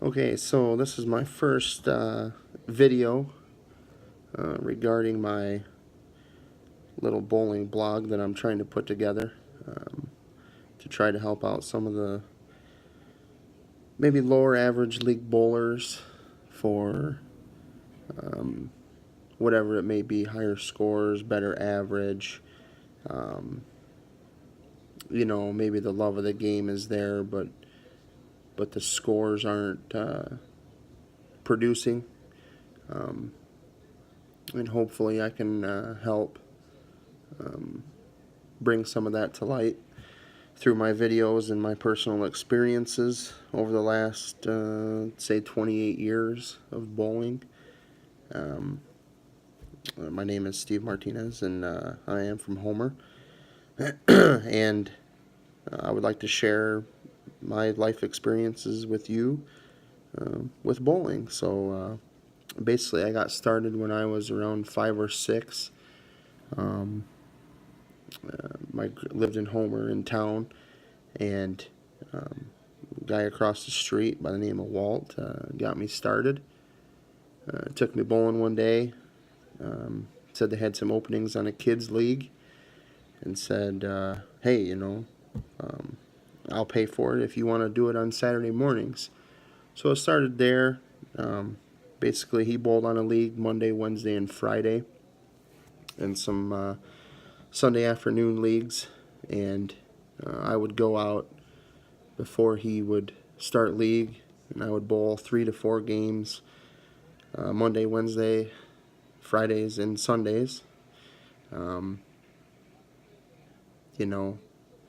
Okay, so this is my first video regarding my little bowling blog that I'm trying to put together to try to help out some of the maybe lower average league bowlers for whatever it may be, higher scores, better average. Um, maybe the love of the game is there, but the scores aren't producing. Um, and hopefully I can help bring some of that to light through my videos and my personal experiences over the last, say, 28 years of bowling. My name is Steve Martinez, and I am from Homer. And I would like to share my life experiences with you with bowling. So basically, I got started when I was around 5 or 6. I lived in Homer in town, and a guy across the street by the name of Walt got me started. Took me bowling one day. Said they had some openings on a kids league, and said, "Hey, I'll pay for it if you want to do it on Saturday mornings." So I started there. Basically, he bowled on a league Monday, Wednesday, and Friday, and some Sunday afternoon leagues, and I would go out before he would start league, and I would bowl 3 to 4 games Monday, Wednesday, Fridays, and Sundays. Um,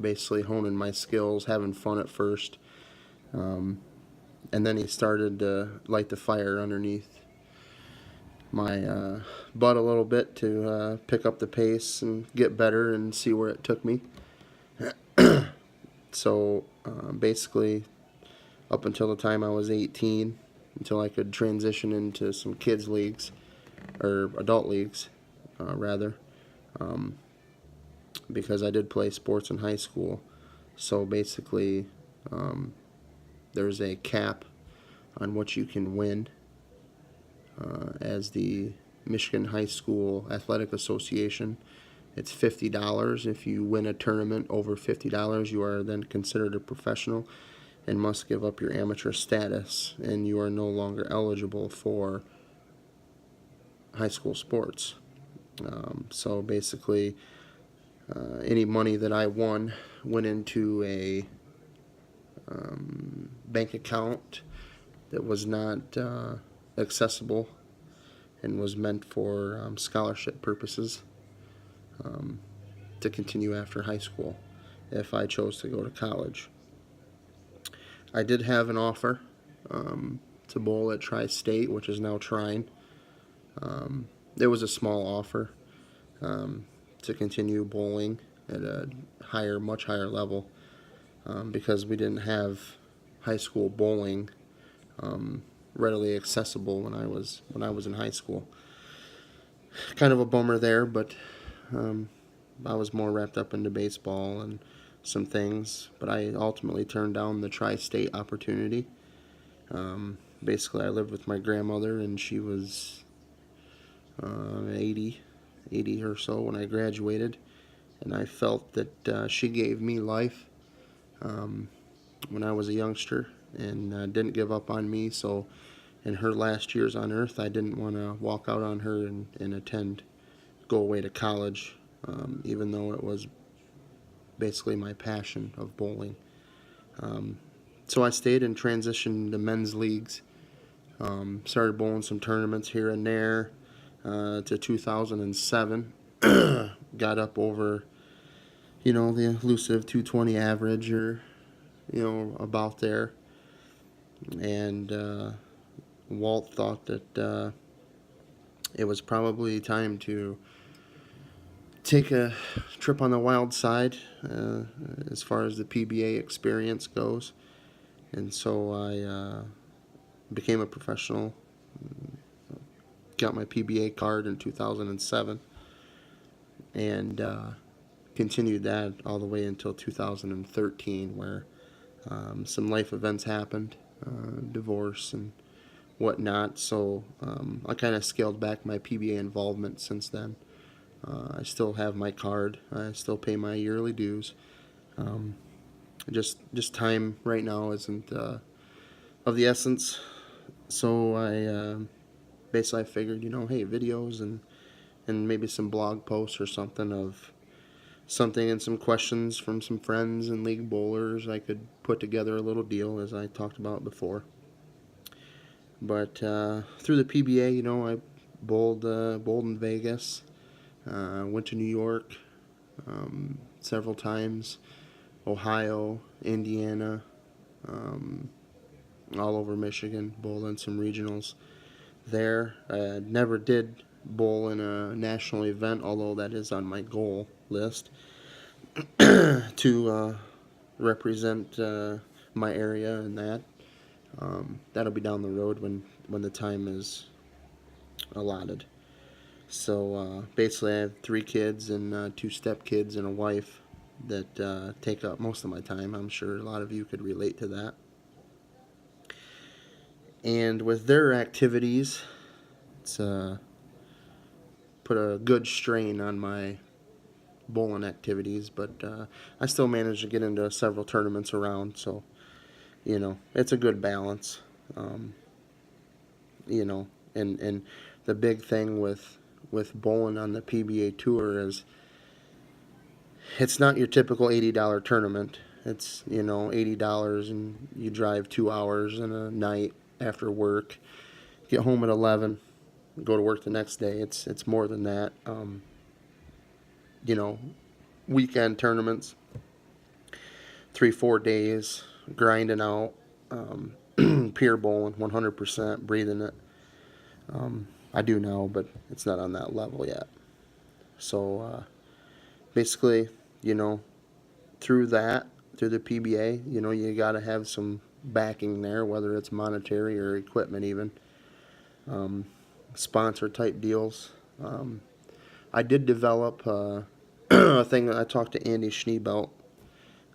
Basically honing my skills, having fun at first, and then he started to light the fire underneath my butt a little bit to pick up the pace and get better and see where it took me. So basically, up until the time I was 18, until I could transition into some kids leagues, or adult leagues, rather, because I did play sports in high school. So basically, there's a cap on what you can win as the Michigan High School Athletic Association. It's $50. If you win a tournament over $50, you are then considered a professional and must give up your amateur status, and you are no longer eligible for high school sports. So basically, any money that I won went into a bank account that was not accessible and was meant for scholarship purposes to continue after high school if I chose to go to college. I did have an offer to bowl at Tri-State, which is now Trine. It was a small offer to continue bowling at a much higher level, because we didn't have high school bowling readily accessible when I was in high school. Kind of a bummer there, but I was more wrapped up into baseball and some things. But I ultimately turned down the Tri-State opportunity. Basically, I lived with my grandmother, and she was 80 or so when I graduated, and I felt that she gave me life when I was a youngster, and didn't give up on me. So in her last years on earth, I didn't want to walk out on her and go away to college, even though it was basically my passion of bowling. So I stayed and transitioned to men's leagues. Started bowling some tournaments here and there to 2007. Got up over, the elusive 220 average, or, about there. And Walt thought that it was probably time to take a trip on the wild side as far as the PBA experience goes. And so I became a professional, got my PBA card in 2007, and continued that all the way until 2013, where some life events happened, divorce and whatnot. So I kind of scaled back my PBA involvement since then. I still have my card. I still pay my yearly dues. Just time right now isn't of the essence. So I basically I figured, hey, videos and maybe some blog posts or something of something and some questions from some friends and league bowlers. I could put together a little deal, as I talked about before. But through the PBA, I bowled in Vegas. Went to New York several times, Ohio, Indiana, all over Michigan. Bowled in some regionals there. Never did bowl in a national event, although that is on my goal list to represent my area and that. That'll be down the road when the time is allotted. So basically, I have 3 kids and 2 stepkids and a wife that take up most of my time. I'm sure a lot of you could relate to that. And with their activities, it's put a good strain on my bowling activities, but I still managed to get into several tournaments around, so it's a good balance. And the big thing with bowling on the PBA tour is it's not your typical $80 tournament. It's $80 and you drive 2 hours in a night after work, get home at 11, go to work the next day. It's more than that. Weekend tournaments, 3-4 days, grinding out, pier bowling, 100%, breathing it. I do now, but it's not on that level yet. So basically, through the PBA, you got to have some backing there, whether it's monetary or equipment even. Sponsor type deals. I did develop a thing that I talked to Andy Schneebelt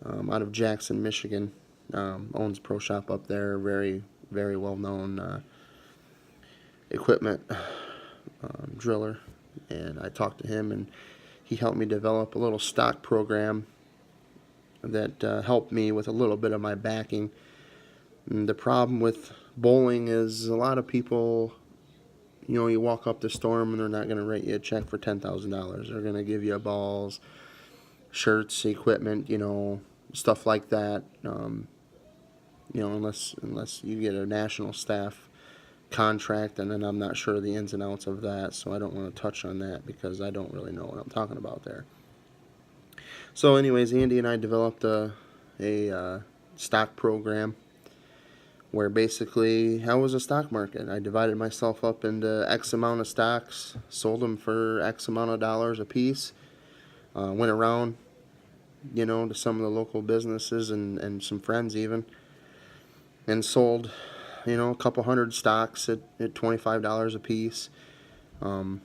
out of Jackson, Michigan. Owns Pro Shop up there, very, very well known equipment driller. And I talked to him, and he helped me develop a little stock program that helped me with a little bit of my backing. And the problem with bowling is a lot of people, you walk up the Storm and they're not going to write you a check for $10,000. They're going to give you balls, shirts, equipment, stuff like that. Unless you get a national staff contract, and then I'm not sure the ins and outs of that, so I don't want to touch on that because I don't really know what I'm talking about there. So anyways, Andy and I developed a stock program where basically I was a stock market. I divided myself up into X amount of stocks, sold them for X amount of dollars a piece, went around, to some of the local businesses and some friends even, and sold, a couple hundred stocks at $25 a piece. And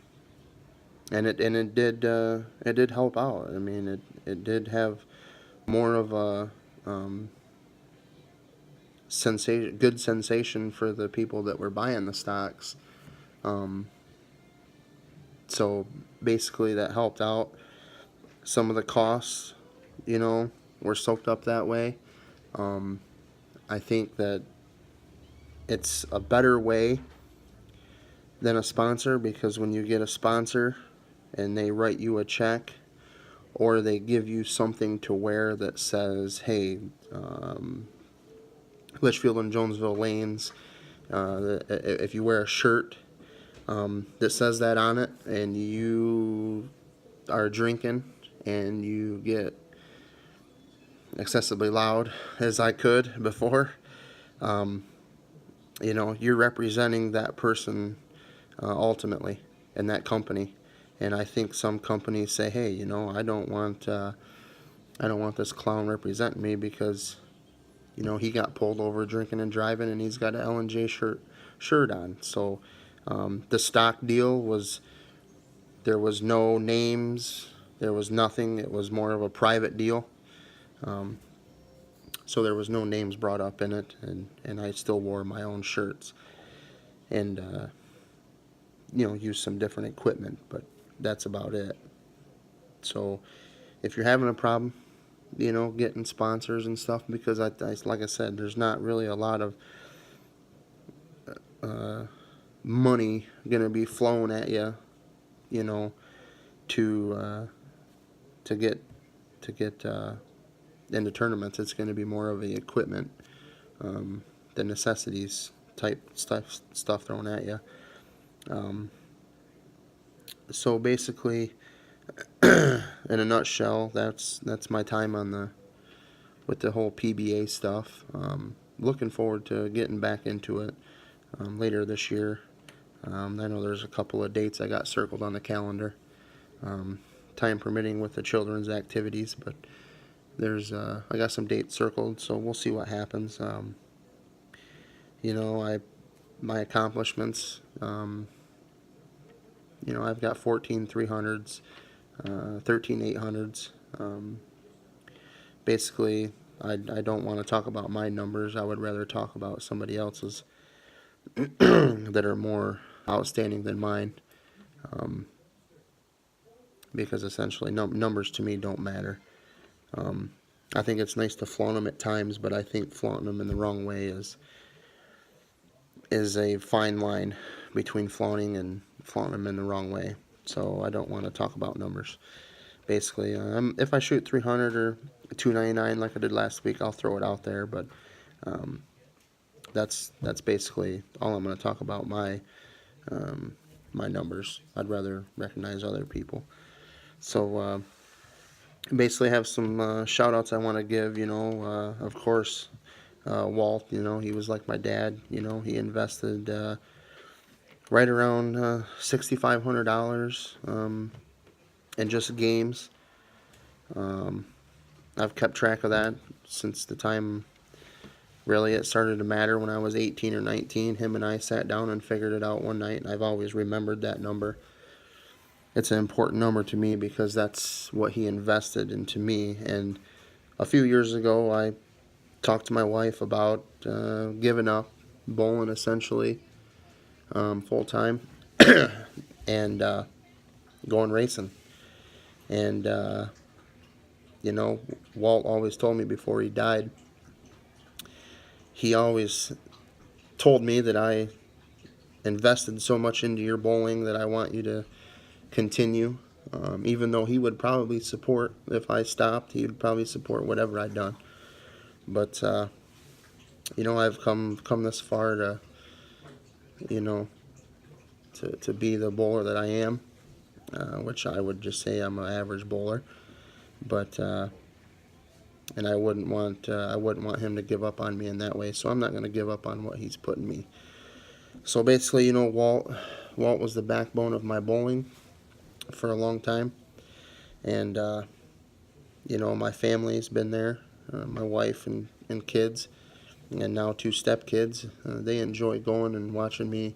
it did help out. I mean, it did have more of a good sensation for the people that were buying the stocks. So basically that helped out. Some of the costs, were soaked up that way. I think that it's a better way than a sponsor, because when you get a sponsor and they write you a check or they give you something to wear that says, hey, Litchfield and Jonesville Lanes, if you wear a shirt that says that on it and you are drinking and you get excessively loud, as I could before, you're representing that person ultimately in that company. And I think some companies say, hey, I don't want this clown representing me because he got pulled over drinking and driving and he's got an L&J shirt on. So the stock deal was, there was no names, there was nothing. It was more of a private deal. so there was no names brought up in it, and I still wore my own shirts, and used some different equipment, but that's about it. So if you're having a problem, getting sponsors and stuff, because like I said, there's not really a lot of money gonna be flown at you, to get into tournaments. It's going to be more of the equipment, the necessities type stuff thrown at you. So basically, in a nutshell, that's my time with the whole PBA stuff. Looking forward to getting back into it later this year. I know there's a couple of dates I got circled on the calendar, time permitting with the children's activities, but I got some dates circled, so we'll see what happens. My accomplishments, I've got 14 300s, 13 800s. Basically, I don't want to talk about my numbers. I would rather talk about somebody else's that are more outstanding than mine, because essentially numbers to me don't matter. I think it's nice to flaunt them at times, but I think flaunting them in the wrong way is a fine line between flaunting and flaunting them in the wrong way. So I don't want to talk about numbers. Basically, if I shoot 300 or 299 like I did last week, I'll throw it out there. But that's basically all I'm going to talk about. My numbers. I'd rather recognize other people. So basically, have some shout outs I want to give. Of course, Walt. He was like my dad. He invested right around $6,500 in just games. I've kept track of that since the time really it started to matter, when I was 18 or 19. Him and I sat down and figured it out one night, and I've always remembered that number. It's an important number to me because that's what he invested into me. And a few years ago, I talked to my wife about giving up bowling, essentially, full time, and going racing. And Walt always told me before he died, he always told me that I invested so much into your bowling that I want you to continue. Even though he would probably support, if I stopped, he would probably support whatever I'd done. But I've come this far to to be the bowler that I am, which I would just say I'm an average bowler. But and I wouldn't want him to give up on me in that way. So I'm not going to give up on what he's put in me. So basically, Walt was the backbone of my bowling for a long time, and my family's been there, my wife and kids, and now 2 stepkids. They enjoy going and watching me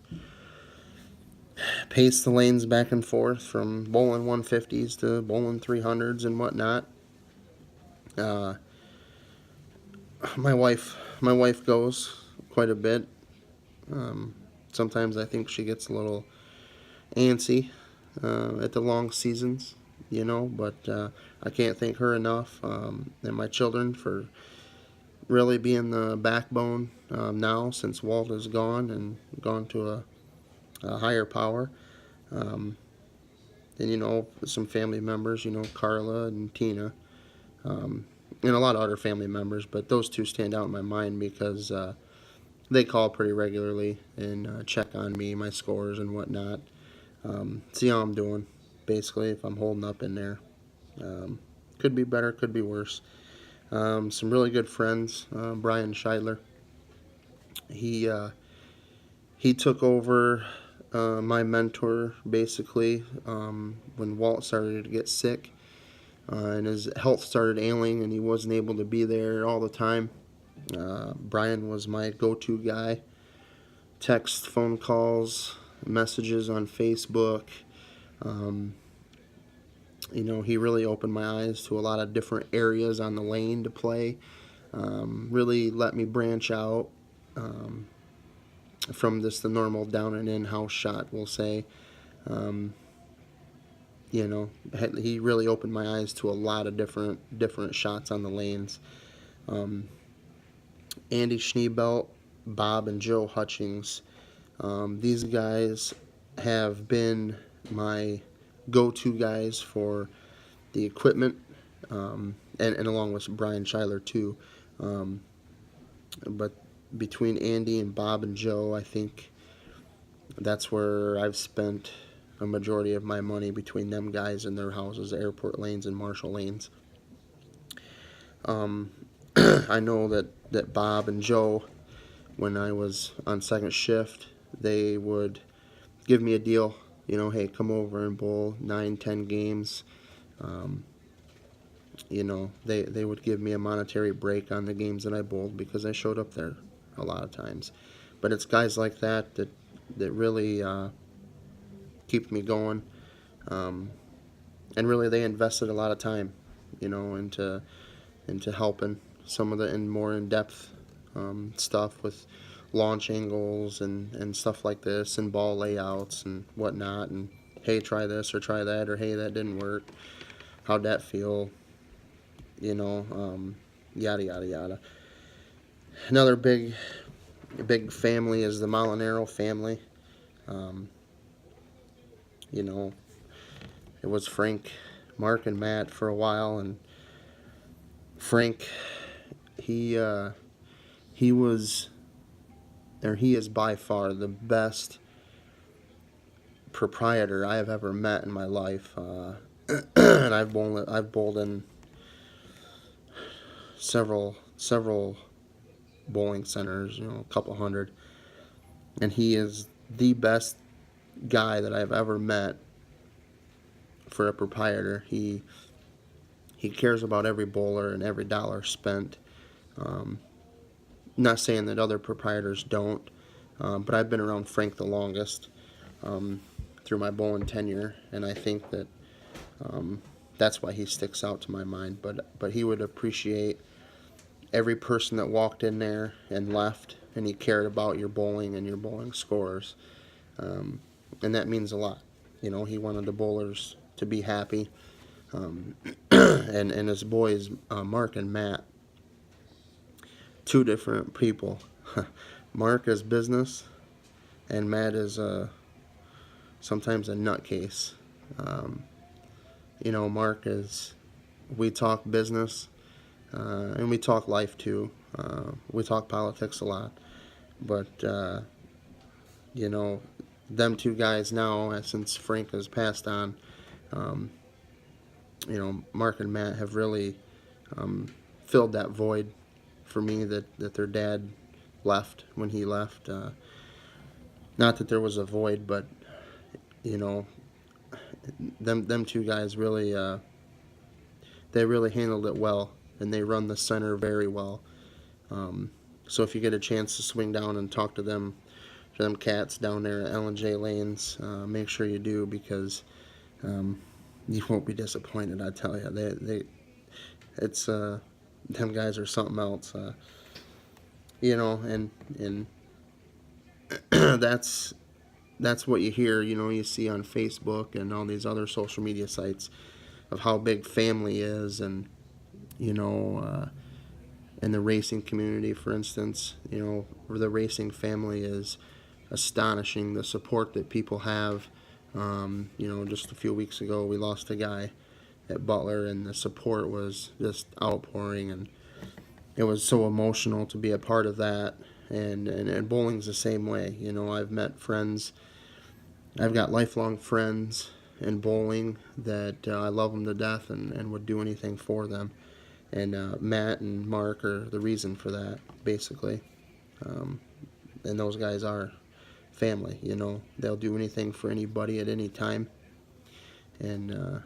pace the lanes back and forth from bowling 150s to bowling 300s and whatnot. My wife goes quite a bit. Sometimes I think she gets a little antsy at the long seasons, but I can't thank her enough, and my children, for really being the backbone now, since Walt is gone and gone to a higher power. And some family members, Carla and Tina, and a lot of other family members, but those 2 stand out in my mind because they call pretty regularly and check on me, my scores and whatnot. See how I'm doing, basically, if I'm holding up in there. Could be better, could be worse. Some really good friends. Brian Scheidler, he took over my mentor, basically, when Walt started to get sick, and his health started ailing and he wasn't able to be there all the time. Brian was my go-to guy. Text, phone calls, messages on Facebook. He really opened my eyes to a lot of different areas on the lane to play. really let me branch out from just the normal down and in house shot, we'll say. Um, he really opened my eyes to a lot of different shots on the lanes. Um, Andy Schneebelt, Bob, and Joe Hutchings. These guys have been my go-to guys for the equipment, and along with Brian Schuyler too. But between Andy and Bob and Joe, I think that's where I've spent a majority of my money, between them guys and their houses, Airport Lanes and Marshall Lanes. I know that Bob and Joe, when I was on second shift, they would give me a deal. Hey, come over and bowl 9-10 games. They would give me a monetary break on the games that I bowled because I showed up there a lot of times. But it's guys like that really keep me going. And really, they invested a lot of time, into helping some of the more in-depth stuff with launch angles and stuff like this, and ball layouts and whatnot, and hey, try this or try that, or hey, that didn't work, how'd that feel, yada yada yada. Another big family is the Molinaro family. It was Frank, Mark, and Matt for a while, and Frank, he is by far the best proprietor I have ever met in my life. And I've bowled in several bowling centers, a couple hundred, and he is the best guy that I've ever met for a proprietor. He cares about every bowler and every dollar spent. Not saying that other proprietors don't, but I've been around Frank the longest through my bowling tenure, and I think that that's why he sticks out to my mind. But he would appreciate every person that walked in there and left, and he cared about your bowling and your bowling scores, and that means a lot. He wanted the bowlers to be happy, and his boys, Mark and Matt, two different people. Mark is business, and Matt is sometimes a nutcase. Mark is, we talk business, and we talk life too. We talk politics a lot, but them two guys now, since Frank has passed on, Mark and Matt have really filled that void for me that their dad left when he left. Not that there was a void, but them two guys really they really handled it well, and they run the center very well. So if you get a chance to swing down and talk to them cats down there at L&J Lanes, make sure you do, because you won't be disappointed. I tell you, it's them guys are something else. And that's what you hear. You see on Facebook and all these other social media sites of how big family is, and in the racing community, for instance, the racing family is astonishing. The support that people have. Just a few weeks ago, we lost a guy at Butler, and the support was just outpouring, and it was so emotional to be a part of that. And bowling's the same way. I've met friends. I've got lifelong friends in bowling that I love them to death and would do anything for them. And Matt and Mark are the reason for that, basically. And those guys are family. They'll do anything for anybody at any time, and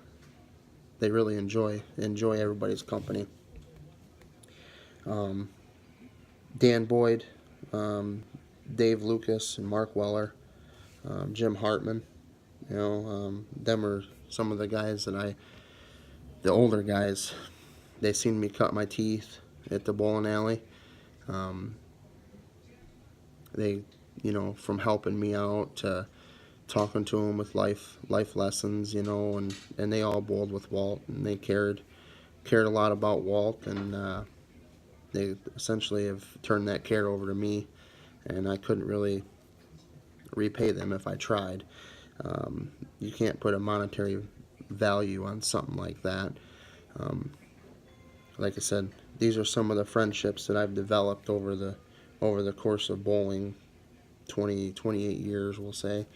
they really enjoy everybody's company. Dan Boyd, Dave Lucas, and Mark Weller, Jim Hartman. Them are some of the guys that the older guys, they seen me cut my teeth. at the bowling alley. Um, they, from helping me out to talking to them with life lessons, and they all bowled with Walt, and they cared a lot about Walt, and they essentially have turned that care over to me, and I couldn't really repay them if I tried. You can't put a monetary value on something like that. Um, like I said, these are some of the friendships that I've developed over the course of bowling, 28 years, we'll say.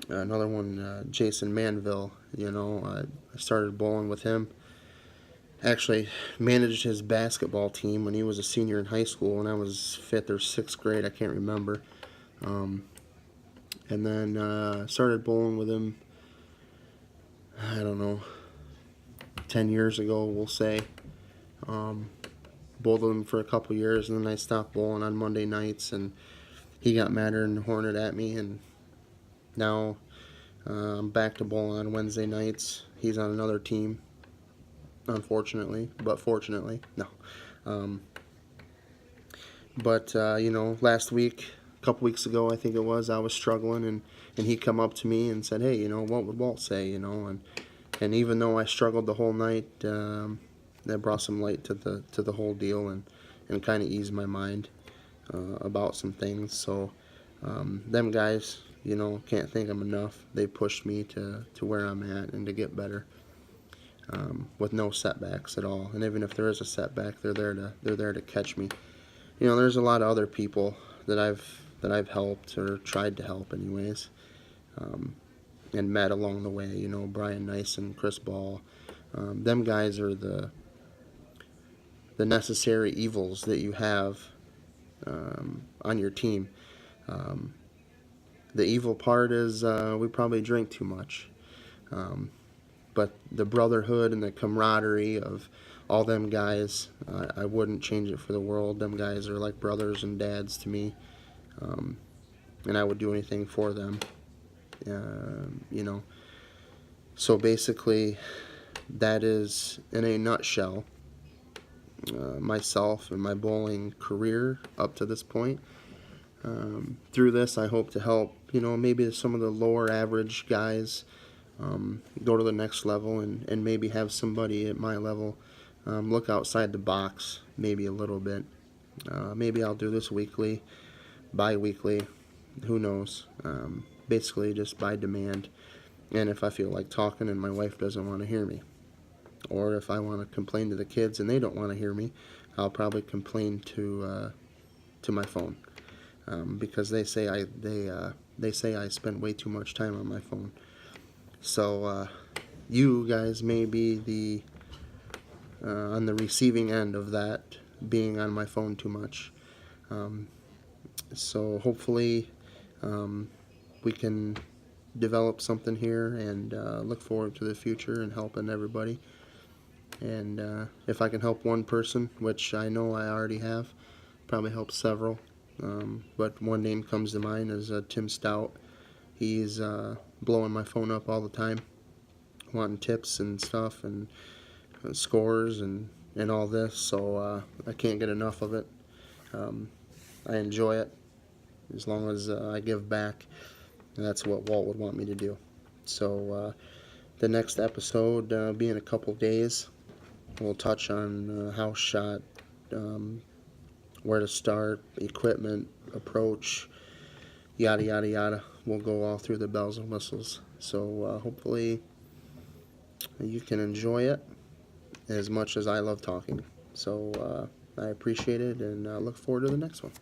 Another one, Jason Manville. I started bowling with him. Actually, managed his basketball team when he was a senior in high school, and I was 5th or 6th grade. I can't remember. And then started bowling with him, I don't know, 10 years ago, we'll say. Bowled with him for a couple years, and then I stopped bowling on Monday nights, and he got madder and horned at me, and now I'm back to bowling on Wednesday nights. He's on another team, unfortunately, but fortunately, no. Last week, a couple weeks ago, I think it was, I was struggling, and he come up to me and said, hey, what would Walt say, and even though I struggled the whole night, that brought some light to the whole deal, and kind of eased my mind about some things. So them guys, can't thank them enough. They pushed me to where I'm at and to get better, with no setbacks at all. And even if there is a setback, they're there to catch me. There's a lot of other people that I've helped, or tried to help anyways, and met along the way. Brian Nyson, Chris Ball. Them guys are the necessary evils that you have on your team. The evil part is we probably drink too much. But the brotherhood and the camaraderie of all them guys, I wouldn't change it for the world. Them guys are like brothers and dads to me, and I would do anything for them. So basically, that is, in a nutshell, myself and my bowling career up to this point. Through this, I hope to help, maybe some of the lower average guys go to the next level, and maybe have somebody at my level look outside the box maybe a little bit. Maybe I'll do this weekly, bi-weekly, who knows. Basically just by demand, and if I feel like talking and my wife doesn't want to hear me, or if I want to complain to the kids and they don't want to hear me, I'll probably complain to my phone, because they say I spend way too much time on my phone. So you guys may be on the receiving end of that, being on my phone too much. So hopefully we can develop something here, and look forward to the future and helping everybody. And if I can help one person, which I know I already have, probably help several. But one name comes to mind is Tim Stout. He's blowing my phone up all the time, wanting tips and stuff, and scores and all this. So I can't get enough of it. I enjoy it as long as I give back. And that's what Walt would want me to do. So the next episode be in a couple days. We'll touch on house shot, where to start, equipment, approach, yada yada yada. We'll go all through the bells and whistles. So hopefully you can enjoy it as much as I love talking. So I appreciate it, and look forward to the next one.